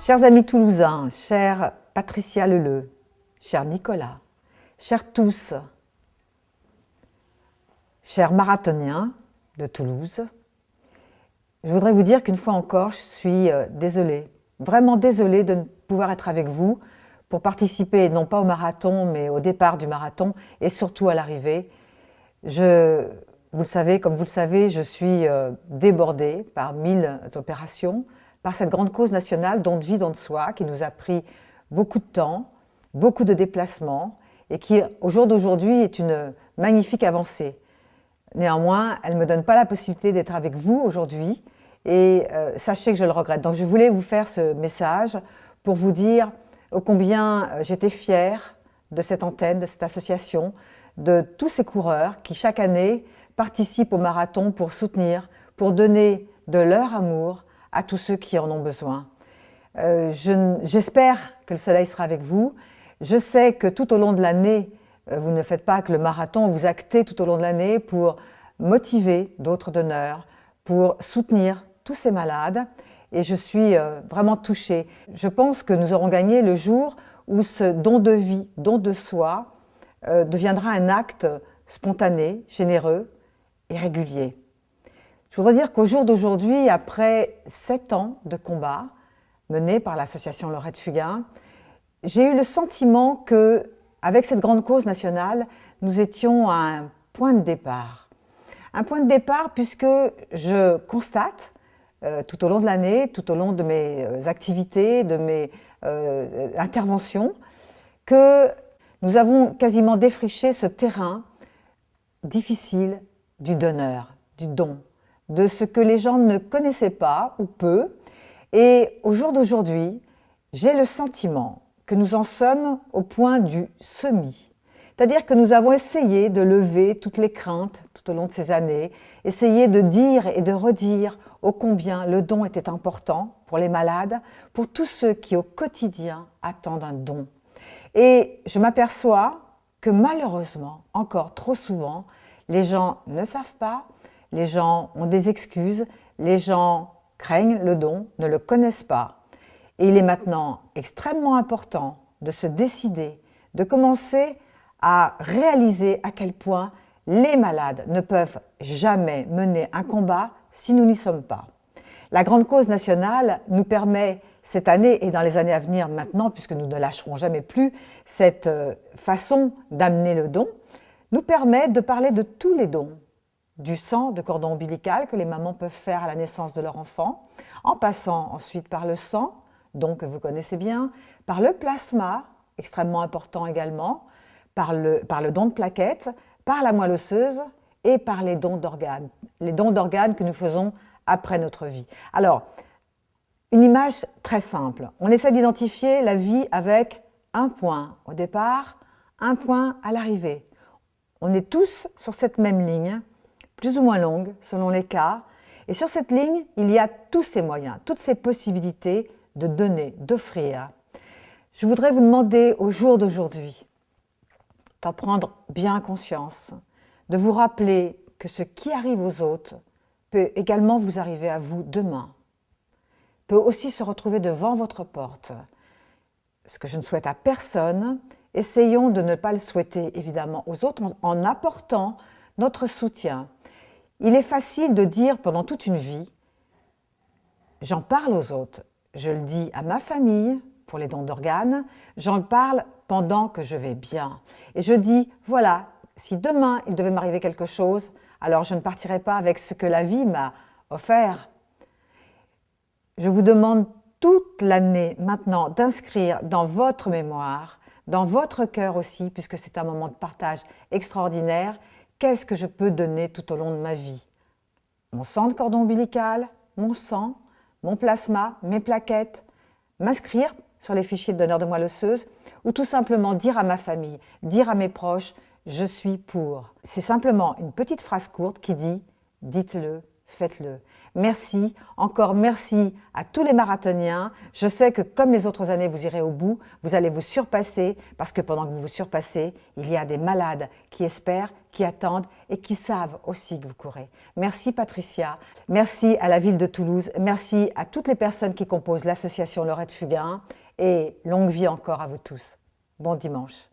Chers amis toulousains, chère Patricia Leleu, cher Nicolas, chers tous, chers marathoniens de Toulouse, je voudrais vous dire qu'une fois encore, je suis désolée, vraiment désolée de ne pouvoir être avec vous pour participer non pas au marathon, mais au départ du marathon et surtout à l'arrivée. Vous le savez, comme vous le savez, je suis débordée par 1000 opérations, par cette grande cause nationale don de vie, don de soi, qui nous a pris beaucoup de temps, beaucoup de déplacements, et qui, au jour d'aujourd'hui, est une magnifique avancée. Néanmoins, elle ne me donne pas la possibilité d'être avec vous aujourd'hui, et sachez que je le regrette. Donc je voulais vous faire ce message pour vous dire ô combien j'étais fière de cette antenne, de cette association, de tous ces coureurs qui, chaque année, participent au marathon pour soutenir, pour donner de leur amour à tous ceux qui en ont besoin. J'espère que le soleil sera avec vous. Je sais que tout au long de l'année, vous ne faites pas que le marathon, vous actez tout au long de l'année pour motiver d'autres donneurs, pour soutenir tous ces malades. Et je suis vraiment touchée. Je pense que nous aurons gagné le jour où ce don de vie, don de soi, deviendra un acte spontané, généreux et régulier. Je voudrais dire qu'au jour d'aujourd'hui, après 7 ans de combat menés par l'association Laurette Fugain, j'ai eu le sentiment que, avec cette grande cause nationale, nous étions à un point de départ. Un point de départ puisque je constate tout au long de l'année, tout au long de mes activités, de mes interventions, que nous avons quasiment défriché ce terrain difficile du donneur, du don, de ce que les gens ne connaissaient pas ou peu. Et au jour d'aujourd'hui, j'ai le sentiment que nous en sommes au point du semis. C'est-à-dire que nous avons essayé de lever toutes les craintes tout au long de ces années, essayé de dire et de redire ô combien le don était important pour les malades, pour tous ceux qui au quotidien attendent un don. Et je m'aperçois que malheureusement, encore trop souvent, les gens ne savent pas, les gens ont des excuses, les gens craignent le don, ne le connaissent pas. Et il est maintenant extrêmement important de se décider, de commencer à réaliser à quel point les malades ne peuvent jamais mener un combat si nous n'y sommes pas. La grande cause nationale nous permet cette année et dans les années à venir maintenant, puisque nous ne lâcherons jamais plus cette façon d'amener le don, nous permet de parler de tous les dons, du sang de cordon ombilical que les mamans peuvent faire à la naissance de leur enfant, en passant ensuite par le sang, don que vous connaissez bien, par le plasma, extrêmement important également, par le don de plaquettes, par la moelle osseuse et par les dons d'organes que nous faisons après notre vie. Alors, une image très simple. On essaie d'identifier la vie avec un point au départ, un point à l'arrivée. On est tous sur cette même ligne, plus ou moins longue selon les cas. Et sur cette ligne, il y a tous ces moyens, toutes ces possibilités de donner, d'offrir. Je voudrais vous demander au jour d'aujourd'hui d'en prendre bien conscience, de vous rappeler que ce qui arrive aux autres peut également vous arriver à vous demain, peut aussi se retrouver devant votre porte. Ce que je ne souhaite à personne, essayons de ne pas le souhaiter évidemment aux autres en apportant notre soutien. Il est facile de dire pendant toute une vie, j'en parle aux autres, je le dis à ma famille pour les dons d'organes, j'en parle pendant que je vais bien. Et je dis, voilà, si demain il devait m'arriver quelque chose, alors je ne partirai pas avec ce que la vie m'a offert. Je vous demande toute l'année maintenant d'inscrire dans votre mémoire, dans votre cœur aussi, puisque c'est un moment de partage extraordinaire, qu'est-ce que je peux donner tout au long de ma vie? Mon sang de cordon ombilical, mon sang, mon plasma, mes plaquettes, m'inscrire sur les fichiers de donneurs de moelle osseuse ou tout simplement dire à ma famille, dire à mes proches, je suis pour. C'est simplement une petite phrase courte qui dit, dites-le, faites-le. Merci, encore merci à tous les marathoniens. Je sais que comme les autres années, vous irez au bout, vous allez vous surpasser, parce que pendant que vous vous surpassez, il y a des malades qui espèrent, qui attendent et qui savent aussi que vous courez. Merci Patricia, merci à la ville de Toulouse, merci à toutes les personnes qui composent l'association Laurette Fugain et longue vie encore à vous tous. Bon dimanche.